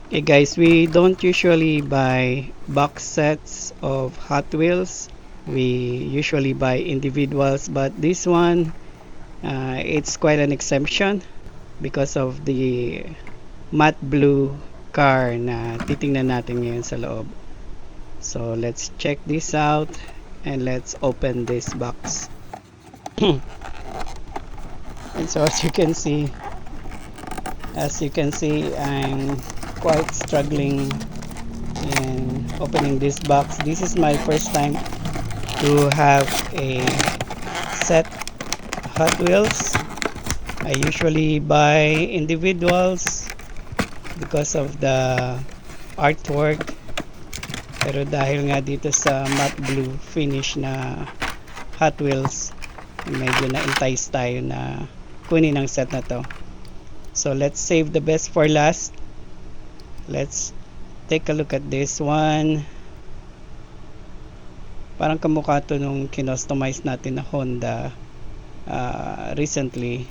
Okay guys, we don't usually buy box sets of Hot Wheels. We usually buy individuals, but this one, it's quite an exemption because of the matte blue car na titingnan natin ngayon sa loob. So let's check this out and let's open this box. And so as you can see, I'm quite struggling in opening this box. This is my first time to have a set Hot Wheels. I usually buy individuals because of the artwork, pero dahil nga dito sa matte blue finish na Hot Wheels, medyo na-entice tayo na kunin ang set na to. So let's save the best for last. Let's take a look at this one. Parang kamukha to nung kinostomize natin na Honda recently.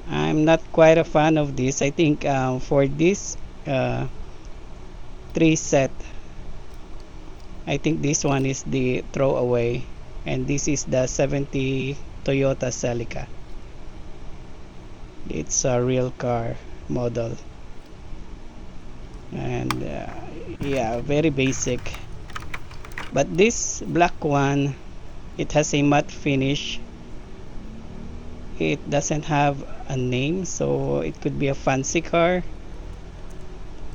I'm not quite a fan of this. I think for this 3 set, I think this one is the throwaway, and this is the 70 Toyota Celica. It's a real car model, and yeah, very basic. But this black one, it has a matte finish. It doesn't have a name, so it could be a fancy car,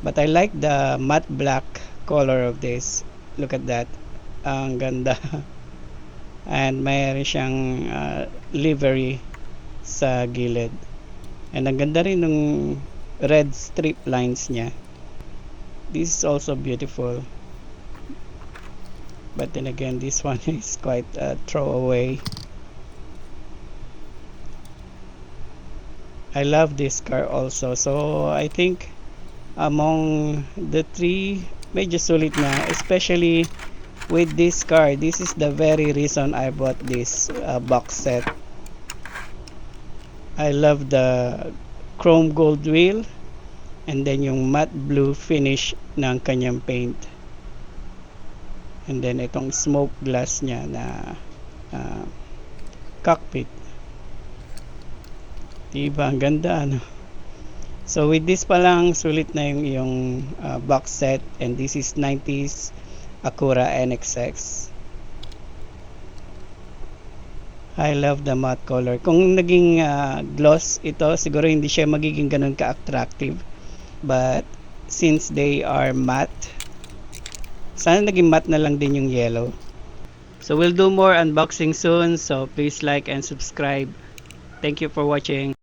but I like the matte black color of this. Look at that, ang ganda. And mayroon siyang livery sa gilid, and ang ganda rin ng red strip lines niya. This is also beautiful, but then again, this one is quite a throwaway. I love this car also, so I think among the 3, medyo sulit na, especially with this car. This is the very reason I bought this box set. I love the chrome gold wheel, and then yung matte blue finish ng kanyang paint, and then itong smoke glass niya na cockpit. Diba, ang ganda, ano? So with this pa lang, sulit na yung box set, and this is 90s Acura NXX. I love the matte color. Kung naging gloss ito, siguro hindi siya magiging ganun ka-attractive, but since they are matte, sana naging matte na lang din yung yellow. So we'll do more unboxing soon, so please like and subscribe. Thank you for watching.